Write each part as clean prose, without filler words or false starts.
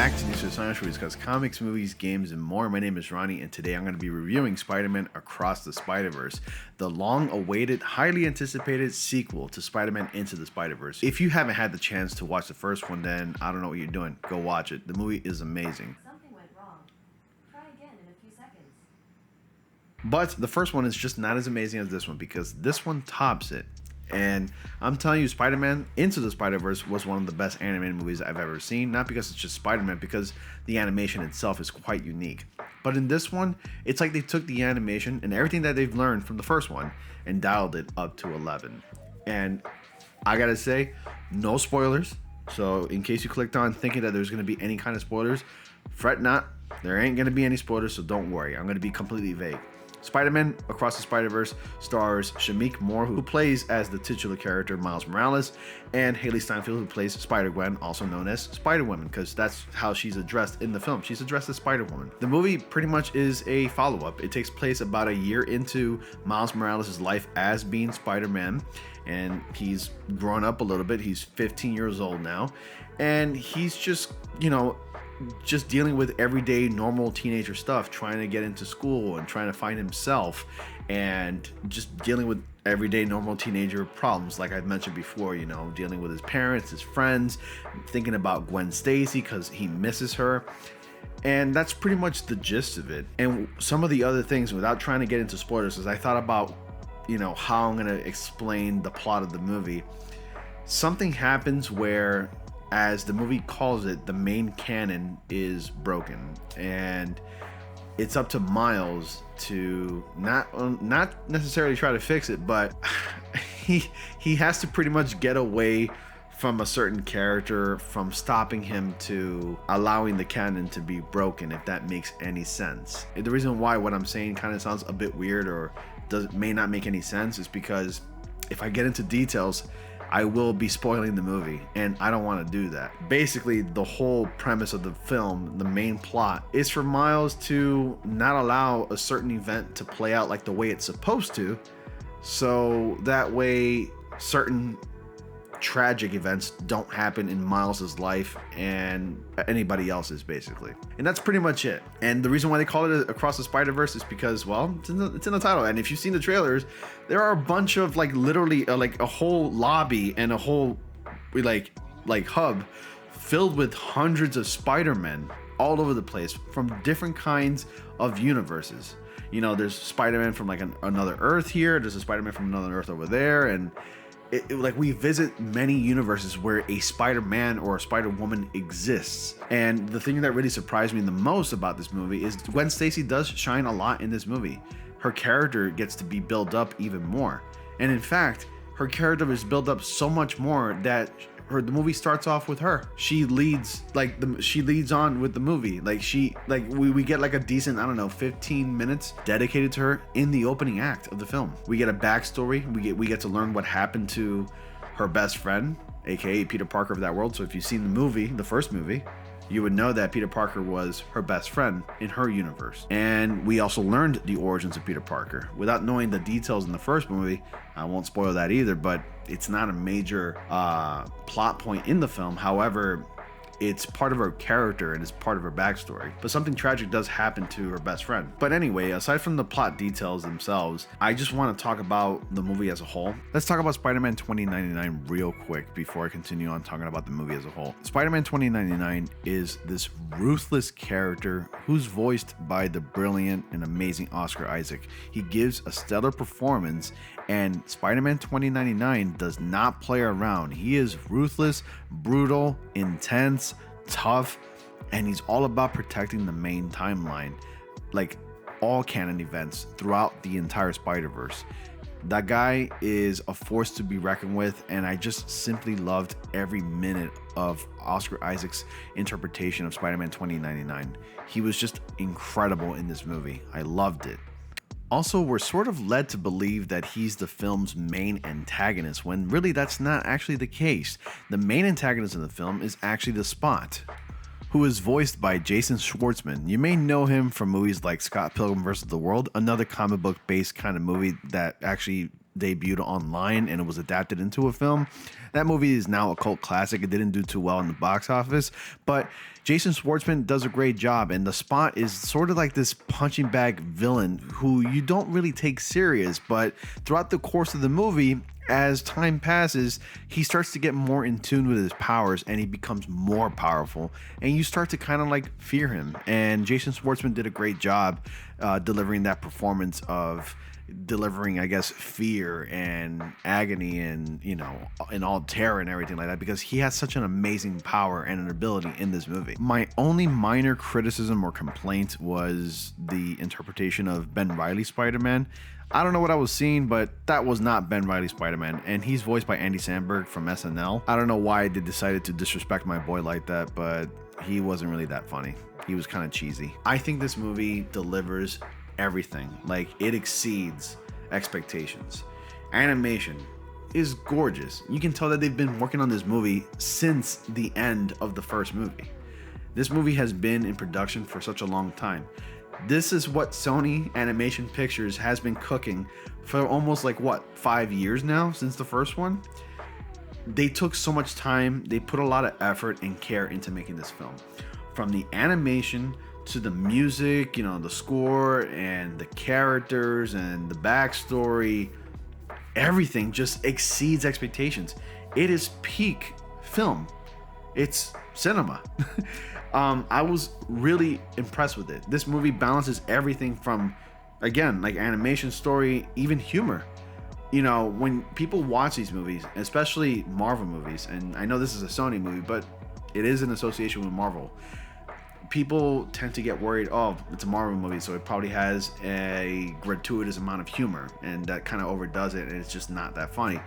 back to News Science, where we discuss comics, movies, games, and more. My name is Ronnie, and today I'm going to be reviewing Spider-Man Across the Spider-Verse, the long-awaited, highly anticipated sequel to Spider-Man Into the Spider-Verse. If you haven't had the chance to watch the first one, then I don't know what you're doing. Go watch it. The movie is amazing. Something went wrong. Try again in a few seconds. But the first one is just not as amazing as this one, because this one tops it. And I'm telling you, Spider-Man Into the Spider-Verse was one of the best animated movies I've ever seen. Not because it's just Spider-Man, because the animation itself is quite unique. But in this one, it's like they took the animation and everything that they've learned from the first one and dialed it up to 11. And I gotta say, no spoilers. So in case you clicked on thinking that there's gonna be any kind of spoilers, fret not. There ain't gonna be any spoilers, so don't worry. I'm gonna be completely vague. Spider-Man Across the Spider-Verse stars Shameik Moore, who plays as the titular character Miles Morales, and Haley Steinfeld, who plays Spider-Gwen, also known as Spider-Woman, because that's how she's addressed in the film. She's addressed as Spider-Woman. The movie pretty much is a follow-up. It takes place about a year into Miles Morales' life as being Spider-Man, and he's grown up a little bit. He's 15 years old now, and he's just dealing with everyday normal teenager stuff, trying to get into school and trying to find himself, and just dealing with everyday normal teenager problems, like I've mentioned before, dealing with his parents, his friends, thinking about Gwen Stacy because he misses her. And that's pretty much the gist of it. And some of the other things, without trying to get into spoilers, as I thought about how I'm going to explain the plot of the movie. Something happens where, as the movie calls it, the main canon is broken, and it's up to Miles to not necessarily try to fix it, but he has to pretty much get away from a certain character from stopping him to allowing the canon to be broken, if that makes any sense. The reason why what I'm saying kind of sounds a bit weird or may not make any sense is because if I get into details, I will be spoiling the movie, and I don't want to do that. Basically, the whole premise of the film, the main plot, is for Miles to not allow a certain event to play out like the way it's supposed to, so that way certain tragic events don't happen in Miles's life and anybody else's, basically. And that's pretty much it. And the reason why they call it Across the Spider-Verse is because, well, it's in the title. And if you've seen the trailers, there are a bunch of literally a whole lobby and a whole hub filled with hundreds of Spider-Men all over the place from different kinds of universes. There's Spider-Man from another Earth here. There's a Spider-Man from another Earth over there, and we visit many universes where a Spider-Man or a Spider-Woman exists. And the thing that really surprised me the most about this movie is Gwen Stacy does shine a lot in this movie. Her character gets to be built up even more. And in fact, her character is built up so much more that the movie starts off with her. She leads on with the movie. We get a decent, 15 minutes dedicated to her in the opening act of the film. We get a backstory. We get to learn what happened to her best friend, aka Peter Parker of that world. So if you've seen the first movie, you would know that Peter Parker was her best friend in her universe. And we also learned the origins of Peter Parker. Without knowing the details in the first movie, I won't spoil that either, but it's not a major plot point in the film. However, it's part of her character and it's part of her backstory. But something tragic does happen to her best friend. But anyway, aside from the plot details themselves, I just want to talk about the movie as a whole. Let's talk about Spider-Man 2099 real quick before I continue on talking about the movie as a whole. Spider-Man 2099 is this ruthless character who's voiced by the brilliant and amazing Oscar Isaac. He gives a stellar performance, and Spider-Man 2099 does not play around. He is ruthless, brutal, intense, tough, and he's all about protecting the main timeline, like all canon events throughout the entire Spider-Verse. That guy is a force to be reckoned with, and I just simply loved every minute of Oscar Isaac's interpretation of Spider-Man 2099. He was just incredible in this movie. I loved it. Also, we're sort of led to believe that he's the film's main antagonist, when really that's not actually the case. The main antagonist in the film is actually the Spot, who is voiced by Jason Schwartzman. You may know him from movies like Scott Pilgrim vs. the World, another comic book based kind of movie that actually debuted online and it was adapted into a film. That movie is now a cult classic. It didn't do too well in the box office, but Jason Schwartzman does a great job, and the Spot is sort of like this punching bag villain who you don't really take serious, but throughout the course of the movie, as time passes, he starts to get more in tune with his powers and he becomes more powerful, and you start to kind of like fear him. And Jason Schwartzman did a great job delivering that performance of delivering, I guess, fear and agony and, you know, and all terror and everything like that, because he has such an amazing power and an ability in this movie. My only minor criticism or complaint was the interpretation of Ben Reilly Spider-Man. I don't know what I was seeing, but that was not Ben Reilly Spider-Man, and he's voiced by Andy Samberg from SNL. I don't know why they decided to disrespect my boy like that, but he wasn't really that funny. He was kind of cheesy. I think this movie delivers everything. Like, it exceeds expectations. Animation is gorgeous. You can tell that they've been working on this movie since the end of the first movie. This movie has been in production for such a long time. This is what Sony Animation Pictures has been cooking for almost like, what, 5 years now since the first one? They took so much time, they put a lot of effort and care into making this film. From the animation to the music, you know, the score and the characters and the backstory, everything just exceeds expectations. It is peak film. It's cinema. I was really impressed with it. This movie balances everything from, again, like animation, story, even humor. You know, when people watch these movies, especially Marvel movies, and I know this is a Sony movie, but it is in association with Marvel, people tend to get worried, oh, it's a Marvel movie, so it probably has a gratuitous amount of humor, and that kind of overdoes it, and it's just not that funny.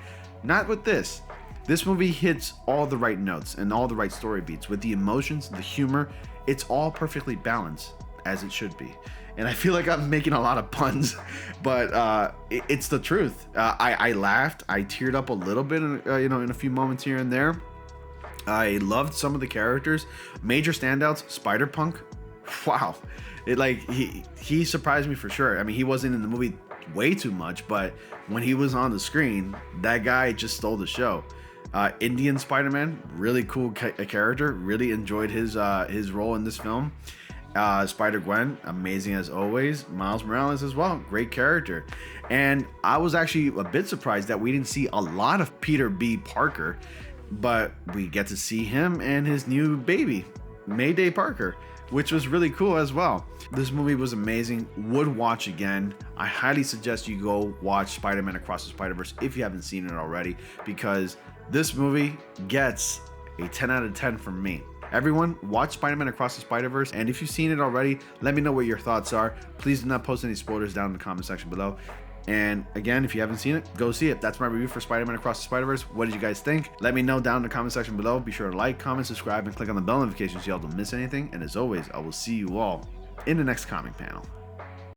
Not with this. This movie hits all the right notes and all the right story beats. With the emotions, the humor, it's all perfectly balanced, as it should be. And I feel like I'm making a lot of puns, but it's the truth. I laughed, I teared up a little bit, in a few moments here and there. I loved some of the characters. Major standouts, Spider-Punk. Wow. He surprised me for sure. I mean, he wasn't in the movie way too much, but when he was on the screen, that guy just stole the show. Indian Spider-Man, really cool character. Really enjoyed his role in this film. Spider-Gwen, amazing as always. Miles Morales as well, great character. And I was actually a bit surprised that we didn't see a lot of Peter B. Parker, but we get to see him and his new baby, Mayday Parker, which was really cool as well. This movie was amazing. Would watch again. I highly suggest you go watch Spider-Man Across the Spider-Verse if you haven't seen it already, because this movie gets a 10 out of 10 from me. Everyone, watch Spider-Man Across the Spider-Verse, and if you've seen it already, let me know what your thoughts are. Please do not post any spoilers down in the comment section below. And again, if you haven't seen it, go see it. That's my review for Spider-Man Across the Spider-Verse. What did you guys think? Let me know down in the comment section below. Be sure to like, comment, subscribe, and click on the bell notifications so y'all don't miss anything. And as always, I will see you all in the next comic panel.